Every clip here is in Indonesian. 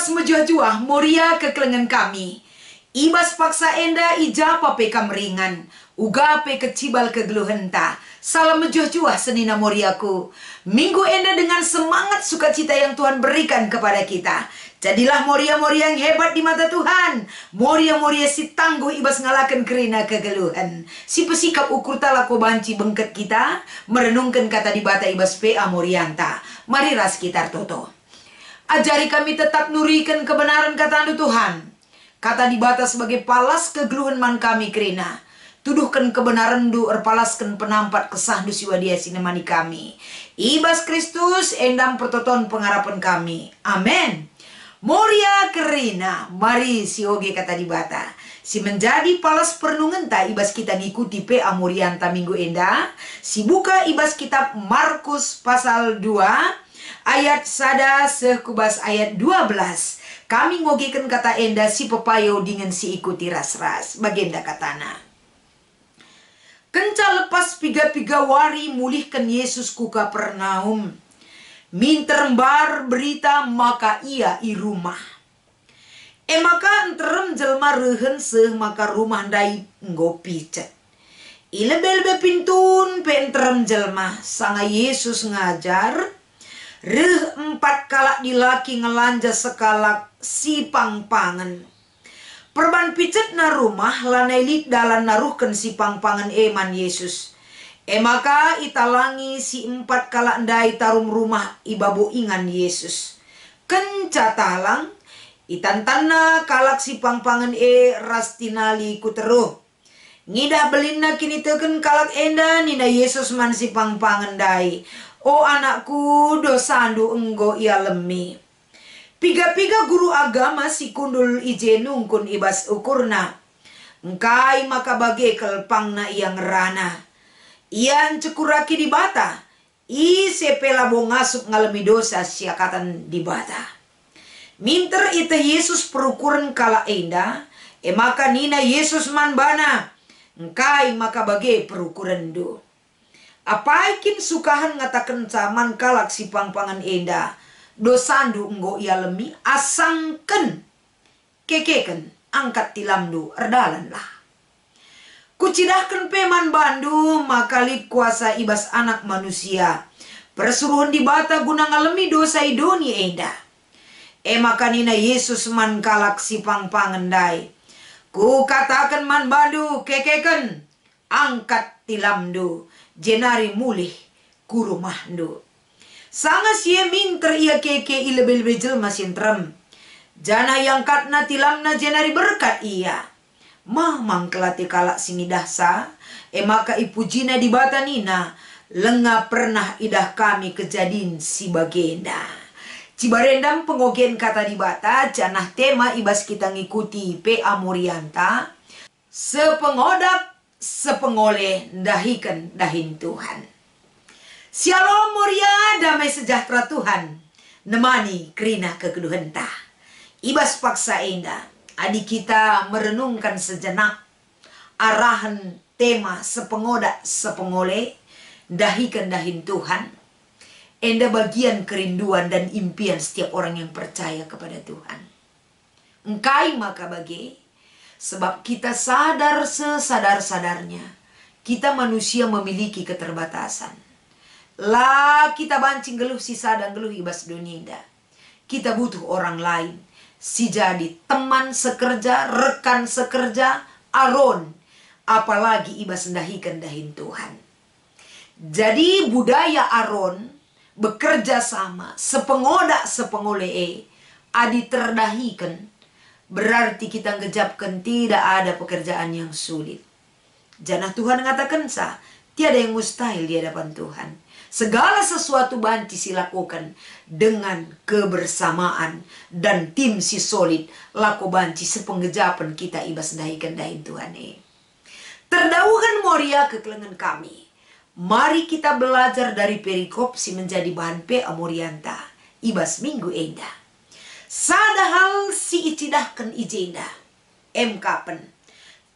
Ibas mejuah-juah moria kekelengan kami. Ibas paksa enda ijapa pe kamringan. Uga pe kecibal kegeluhenta. Salam mejuah-juah senina moriaku. Minggu enda dengan semangat sukacita yang Tuhan berikan kepada kita. Jadilah moria-moria yang hebat di mata Tuhan. Moria-moria si tangguh ibas ngalakan kerina kegeluhan. Si pesikap ukur talako banci bengket kita. Merenungkan kata di bata ibas PA Morianta. Mari ras sekitar toto. Ajari kami tetap nurikan kebenaran kata Tuhan. Kata di bata sebagai palas kegeluhan man kami kerina. Tuduhkan kebenaran du erpalaskan penampat kesah du siwa dia sinemani kami. Ibas Kristus endam pertoton pengharapan kami. Amin. Moria kerina, mari si oge kata di bata. Si menjadi palas perenungan ta ibas kita ngikuti PA Morianta minggu enda. Si buka ibas kitab Markus pasal 2 ayat sada sekubas ayat 12. Kami ngogekan kata enda si pepayo dengan si ikuti ras-ras. Bagenda katana. Kenca lepas piga-piga wari mulihkan Yesus ku Kapernaum. Minterembar berita maka ia i rumah. Maka enterem jelma rehen seh maka rumah dai ngopi cet. Ilebe-lebe pintun pe enterem jelma sanga Yesus ngajar. Reh 4 kalak dilaki ngelanja sekalak si pangpangan. Perban picet na rumah lanailit dalan naruhken si pangpangan eman Yesus. Maka italangi si 4 kalak ndai tarum rumah ibabo ingan Yesus. Kenca talang itantana kalak si pangpangan rastinali kuteruh. Ngidah belina kini teken kalak enda nina Yesus man si pangpangan dai. O anakku dosandu enggo ia lemi. Piga-piga guru agama si kundul ije nungkun ibas ukurna. Engkai maka bagekel pangna yang rana. Ia cekuraki di bata. I sepela bo ngasup ngalami dosa siakatan di bata. Minter ite Yesus perukuran kala enda. Maka nina Yesus man bana. Engkai maka bage perukuran do. Apaikin sukahan ngatakan caman kalak si pangpangan enda. Dosandu enggo ia lemi asangken. Kekeken angkat tilamdu erdalan lah. Kucidahkan peman bandu makali kuasa ibas anak manusia. Persuruhan di bata guna ngalemi dosa idoni enda. Maka nina Yesus man kalak si pangpangan dai. Ku katakan man bandu kekeken angkat tilamdu. Jenari mulih ku rumahdu. Sanga sia minter ia keke ilebe-lebe jelma sintrem. Jana yang katna tilamna jenari berkat ia. Mamang kelati kalak singi dahsa. Maka ipujina di bata nina. Lenga pernah idah kami kejadin si bagenda. Cibarendam pengogen kata di bata. Janah tema ibas kita ngikuti PA Morianta. Sepengodak sepengoleh dahikan dahin Tuhan. Shalom Moria, damai sejahtera Tuhan. Nemani kerina kekeduhenta. Ibas paksa enda. Adik kita merenungkan sejenak arahan tema sepengodak sepengoleh dahikan dahin Tuhan. Enda bagian kerinduan dan impian setiap orang yang percaya kepada Tuhan. Engkai maka bagi, sebab kita sadar sesadar-sadarnya kita manusia memiliki keterbatasan. Lah kita bancing geluh si sadang geluh ibas dunia. Kita butuh orang lain. Si jadi teman sekerja, rekan sekerja, aron. Apalagi ibas dahikan dahin Tuhan. Jadi budaya aron bekerja sama sepengodak sepengoleh adi terdahikan. Berarti kita ngejapkan tidak ada pekerjaan yang sulit. Janah Tuhan ngatakan sah, tiada yang mustahil di hadapan Tuhan. Segala sesuatu banci silakukan dengan kebersamaan dan tim si solid. Lako banci sepenggejapan kita ibas dahikan dahin Tuhan. Terdauhan Moria kekelengan kami. Mari kita belajar dari perikop si menjadi bahan PA Morianta. Ibas minggu enda. Sadahal si icidahkan ijenda. Kapan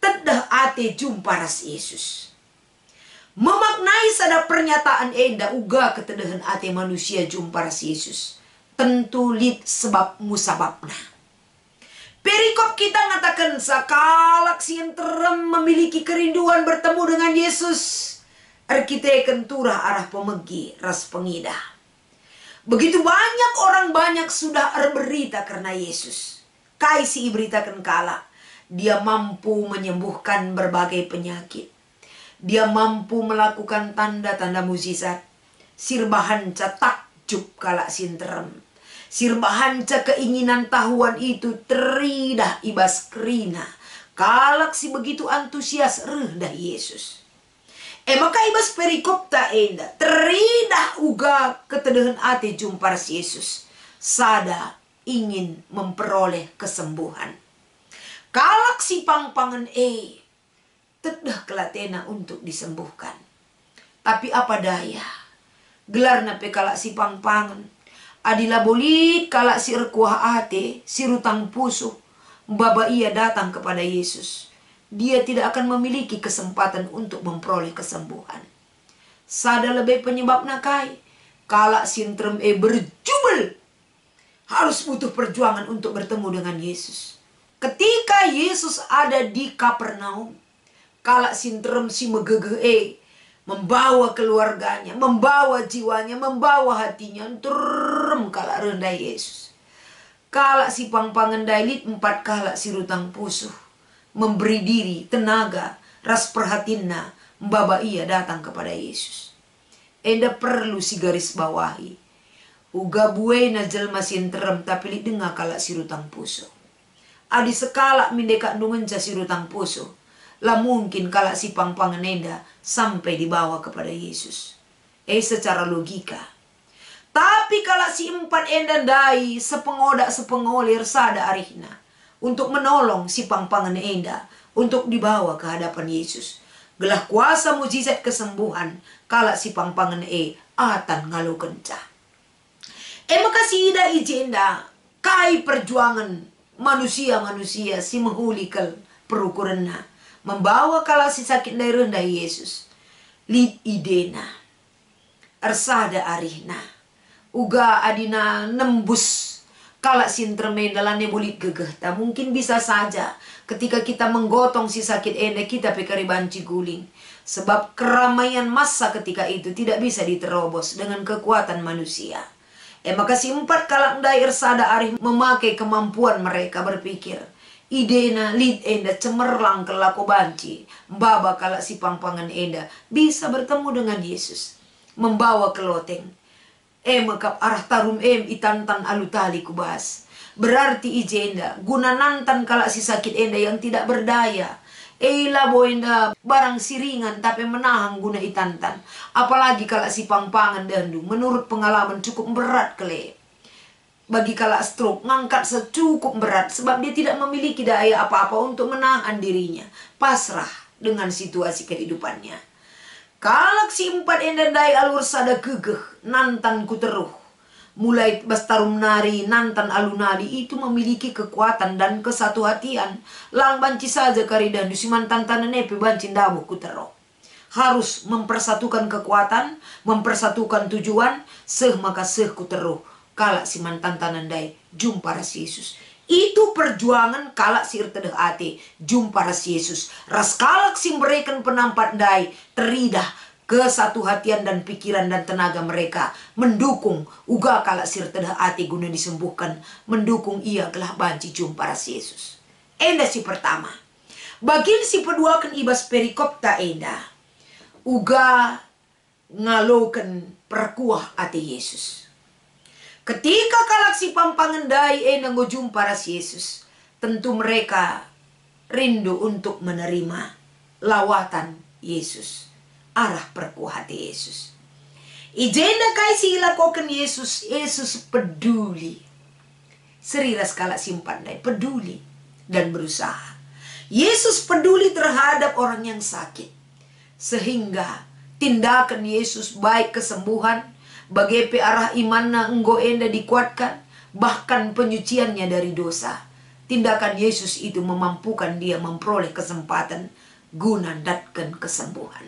tedah ate jumpa ras Yesus. Memaknai sada pernyataan enda uga ketedahan ate manusia jumpa ras Yesus. tentu lid sebab musababna. Perikop kita ngatakan sakalak sinterem memiliki kerinduan bertemu dengan Yesus. Kita kenturah arah pemegi ras pengidah. Begitu banyak orang banyak sudah berita karena Yesus. Kaisi beritakan kala dia mampu menyembuhkan berbagai penyakit. Dia mampu melakukan tanda-tanda mukjizat. Sirbahan takjub kala sinterem. Sirbahan keinginan tahuan itu teridah ibas kerina. Kalak si begitu antusias dah Yesus. Maka ibas perikop ta enda. Teridah uga ketedahan ate jumpar si Yesus. Sada ingin memperoleh kesembuhan. Kalak si pangpangan tedah kelatena untuk disembuhkan. Tapi apa daya? Gelar nape kalak si pangpangan. Adila bolit kalak si rekuah ate, si rutang pusuh. Baba ia datang kepada Yesus. Dia tidak akan memiliki kesempatan untuk memperoleh kesembuhan. Sada lebih penyebab nakai. Kalak sintrem berjubel. Harus butuh perjuangan untuk bertemu dengan Yesus. Ketika Yesus ada di Kapernaum, kalak sintrem si megege membawa keluarganya, membawa jiwanya, membawa hatinya, terem kalak rendah Yesus. Kalak si pangpangan dailit 4 kalak si rutang pusuh, memberi diri, tenaga, ras perhatinna, mbaba ia datang kepada Yesus. Enda perlu si garis bawahi. Uga buena jelma sinterem tapi li dengar kalak si rutang pusuh. Adi sekalak mendekat dungan si rutang pusuh. Lah mungkin kalak si pangpangan enda sampai dibawa kepada Yesus. Secara logika. Tapi kalak si 4 enda dai sepengolir sada arihna. Untuk menolong si pangpangan enda. Untuk dibawa ke hadapan Yesus. Gelah kuasa mujizat kesembuhan. Kalak si pangpangan atan ngalu kencah. Makasih ida ijenda. Kai perjuangan manusia-manusia si menghulikal perukuranna. Membawa kala si sakit dari rendah Yesus. Lid idena. Ersada arihna. Uga adina nembus. Kala sintermen dalane bulit gegeh. Tak mungkin bisa saja. Ketika kita menggotong si sakit enda kita pekari banci guling. Sebab keramaian masa ketika itu tidak bisa diterobos dengan kekuatan manusia. Maka si 4 kalak ndai ersada arih memakai kemampuan mereka berpikir. Idena lid enda cemerlang kelako banci. Baba kalak si pangpangan enda bisa bertemu dengan Yesus. Membawa ke loteng. Makap arah tarum itantan alutali kubas. Berarti ijenda guna nantan kalak si sakit enda yang tidak berdaya. Labo enda barang siringan tapi menahan guna itantan. Apalagi kalak si pangpangan dandu. Menurut pengalaman cukup berat kele. Bagi kalak stroke ngangkat secukup berat sebab dia tidak memiliki daya apa-apa untuk menahan dirinya. Pasrah dengan situasi kehidupannya. Kalak si 4 enda dai alur sada gegeh nantan kuteruh. Mulai bastarum nari nantan alunadi itu memiliki kekuatan dan kesatu hatian. Lang banci saja karidan dusiman tantan nepe banci dabu kuteruh. Harus mempersatukan kekuatan, mempersatukan tujuan, maka kuteruh. Kalak si mantan tanandai jumpa ras Yesus. Itu perjuangan kalak si irtedah ate jumpa ras Yesus. Ras kalak si mereka penampat dai teridah kesatu hatian dan pikiran dan tenaga mereka mendukung uga kalak si irtedah ate guna disembuhkan. Mendukung ia gelah banci jumpa ras Yesus. Enda si pertama. Bagin si kedua kan ibas perikop ta enda. Uga ngalokan perkuah ate Yesus. Ketika kalak si pampangan dai nanggo jumpa ras Yesus, tentu mereka rindu untuk menerima lawatan Yesus, arah perkuah hati Yesus. Ijenda kai si ilakokan Yesus, Yesus peduli. Seriras kalak si pandai peduli dan berusaha. Yesus peduli terhadap orang yang sakit, sehingga tindakan Yesus baik kesembuhan. Bagai arah imanna enggo enda dikuatkan. Bahkan penyuciannya dari dosa. Tindakan Yesus itu memampukan dia memperoleh kesempatan guna datkan kesembuhan.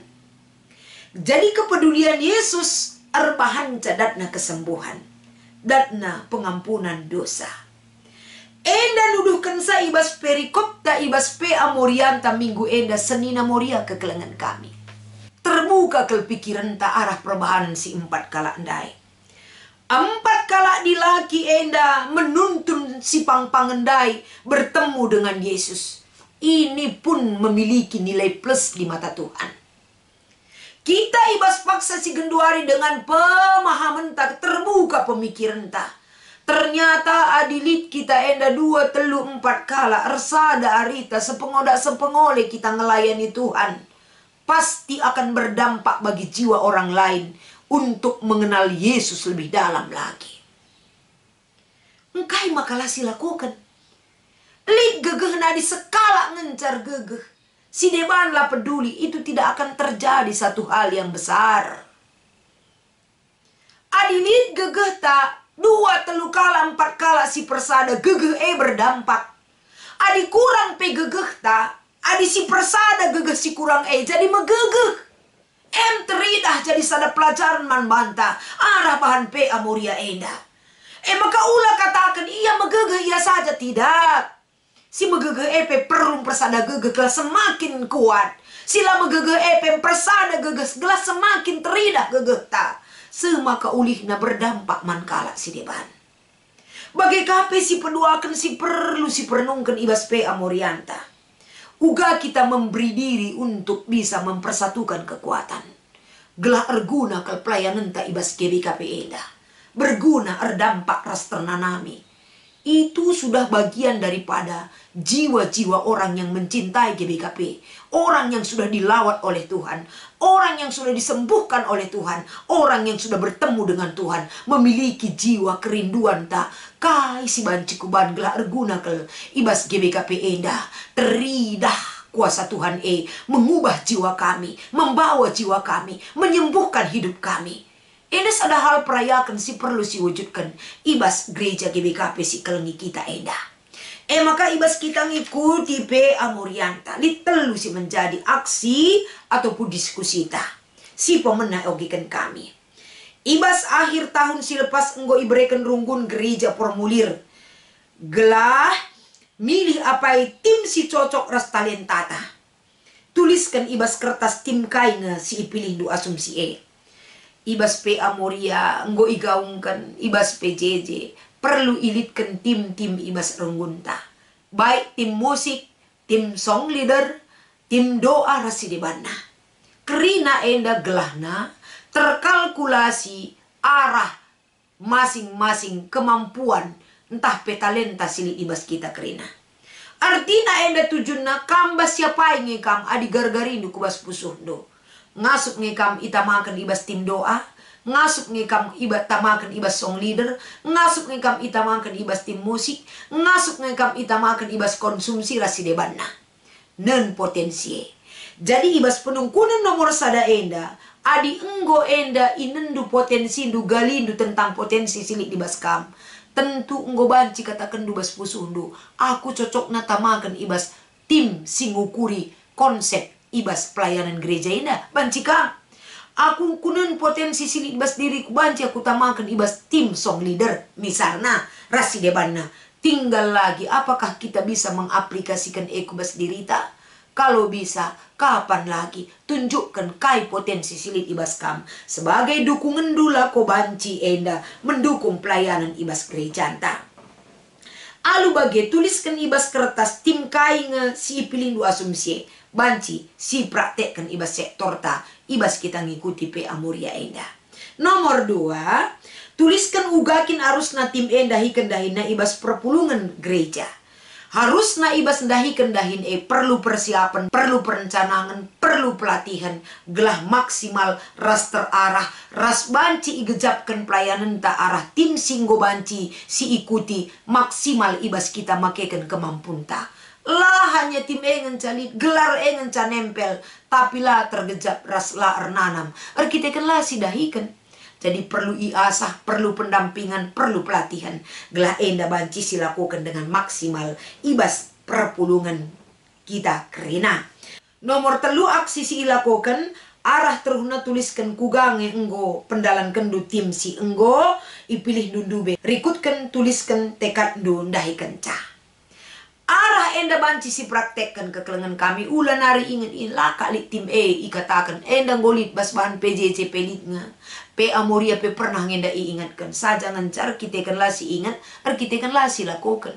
Jadi kepedulian Yesus erbahan cadatna kesembuhan. datna pengampunan dosa. Enda nuduhkan sa ibas perikop ta ibas pe amorianta minggu enda senina moria kekelengan kami. Terbuka ke pikiran ta arah perubahan si 4 kala ndai. 4 kala dilaki enda menuntun si pangpangendai bertemu dengan Yesus. Ini pun memiliki nilai plus di mata Tuhan. Kita ibas paksa si genduari dengan pemahaman tak terbuka pemikiran tak. Ternyata adilit kita enda 2, 3, 4 kala ersada arita sepengole kita ngelayani Tuhan. Pasti akan berdampak bagi jiwa orang lain untuk mengenal Yesus lebih dalam lagi. Engkai makalah silakukan. Lid gegeh na di sekala ngencar gegeh. Si debanlah peduli, itu tidak akan terjadi satu hal yang besar. Adilid gegeh tak 2, 3 kala 4 kala si persada gegeh berdampak. Adi kurang pe gegeh tak, adi si persada gegeh si kurang jadi megegeh. Teridah jadi sada pelajaran man banta arah bahan pe amoria enda. Maka ulah katakan iya megegeh iya saja, tidak. Si megegeh pe perlu persada gegeh gelas semakin kuat. Sila megegeh persada gegeh gelas semakin teridah gegeh ta. Semaka ulihna berdampak mankala si deban. Bagai kape si peduakan si perlu si pernungkan ibas pe amorianta. Uga kita memberi diri untuk bisa mempersatukan kekuatan. Gelah erguna ke pelayanan ta ibas GBKP enda. Berguna erdampak ras ternanami. Itu sudah bagian daripada jiwa-jiwa orang yang mencintai GBKP. Orang yang sudah dilawat oleh Tuhan. Orang yang sudah disembuhkan oleh Tuhan. Orang yang sudah bertemu dengan Tuhan. Memiliki jiwa kerinduan tak. Kai si banci kuban gelah erguna ke ibas GBKP enda. Teridah kuasa Tuhan mengubah jiwa kami. Membawa jiwa kami. Menyembuhkan hidup kami. Ini ada hal perayakan si perlu si wujudkan ibas gereja GBKP si kelengi kita enda. Maka ibas kita ngikuti pe amorianta. Litelu si menjadi aksi ataupun diskusi ta. Si pemenang ogikan kami. Ibas akhir tahun si lepas enggo ibrekan runggun gereja formulir. Gelah milih apai tim si cocok ras talentata. Tuliskan ibas kertas tim kainga si ipilih du asumsi Ibas pe amoria enggo igaungkan ibas PJJ perlu ilitkan tim-tim ibas renggunta. Baik tim musik, tim song leader, tim doa rasidibana. Kerina enda gelahna terkalkulasi arah masing-masing kemampuan entah petalenta sili ibas kita kerina. Artina enda tujunna kamba siapa yang ngekam adi gargarindu kubas pusuh do. Ngasuk ngekam itamakan ibas tim doa, ngasuk ngekam itamakan ibas song leader, ngasuk ngekam itamakan ibas tim musik, ngasuk ngekam itamakan ibas konsumsi rasidebana. Nen potensi. Jadi ibas penungkunan nomor sada enda, adi enggo enda inendu potensi ndu galindu tentang potensi silik ibas kam. Tentu enggo banci katakan du bas pusundu, aku cocok natamakan ibas tim singukuri konsep ibas pelayanan gereja ina bancika aku kunen potensi sili ibas diriku banci aku tamakan ibas tim song leader misalnya rasidebana. Tinggal lagi apakah kita bisa mengaplikasikan ekubas dirita. Kalau bisa kapan lagi tunjukkan kai potensi sili ibas kam sebagai dukungan dula ko banci enda mendukung pelayanan ibas gereja anta. Alu bagai tuliskan ibas kertas tim kai nge si pilih du asumsi banci si praktekkan ibas sektor ta ibas kita ngikuti pe amoria enda. Nomor 2, tuliskan ugakin arus na tim enda hikendahina ibas perpulungan gereja. Harus na ibas ndahi kendahin perlu persiapan, perlu perencanaan, perlu pelatihan, gelah maksimal ras terarah, ras banci igejapkan pelayanan ta arah tim singgo banci si ikuti maksimal ibas kita makekan kemampuan ta. Lah hanya tim engen cali gelar engen ca nempel tapi lah tergejap ras lah ernanam kita lah sidahikan. Jadi perlu iasah, perlu pendampingan, perlu pelatihan. Gelah enda banci silakukan dengan maksimal ibas perpulungan kita kerina. Nomor 3 aksi si ilakukan arah terhuna tuliskan kugange enggo pendalan kendu tim si enggo ipilih dundube rikutkan tuliskan tekad ndu ndahi kenca arah enda banci si praktekkan kekelengan kami ulan hari ingat inlah kali tim ikatakan enda golit bas bahan PJC pelitnya pe amoria pe pernah ngenda ingatkan saja ngancar kita kan lasi ingat kita kan lasi lakukan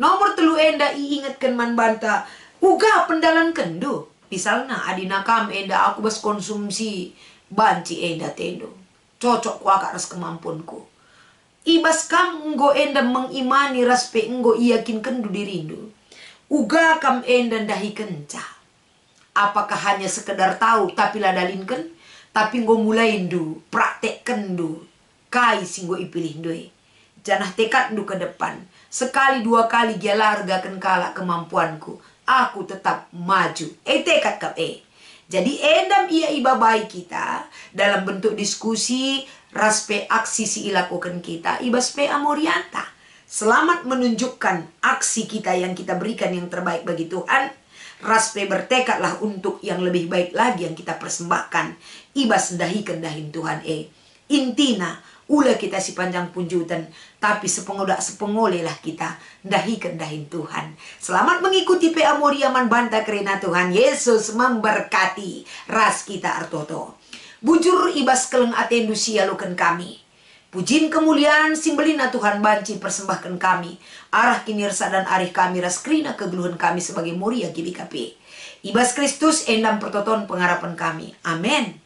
nomor telu enda ingatkan man banta uga pendalan kendu misalnya adina kam enda aku bas konsumsi banci enda tendo cocok ku akak ras kemampuanku ibas kam enggo enda mengimani raspe enggo yakin kendu dirindu uga kam enda ndahi kenca apakah hanya sekedar tahu tapi ladalinkan tapi enggo mulai ndu praktek kendu kai singgo ipilih ndoi janah tekad ndu ke depan sekali dua kali gialargakan kala kemampuanku aku tetap maju tekad kam jadi endam ia ibabai kita dalam bentuk diskusi raspe aksi si ilakukan kita ibaspe amorianta selamat menunjukkan aksi kita yang kita berikan yang terbaik bagi Tuhan raspe bertekadlah untuk yang lebih baik lagi yang kita persembahkan ibas dahikan dahin Tuhan intina ula kita si panjang punjutan tapi sepengoleh lah kita dahikan dahin Tuhan selamat mengikuti pe amoriaman banta kerena Tuhan Yesus memberkati ras kita artoto bujur ibas keleng atendu sialukan kami pujiin kemuliaan simbelina Tuhan banci persembahkan kami arah kinirsa dan arih kami ras krina kegeluhan kami sebagai muria GBKP ibas Kristus endam pertoton pengharapan kami amin.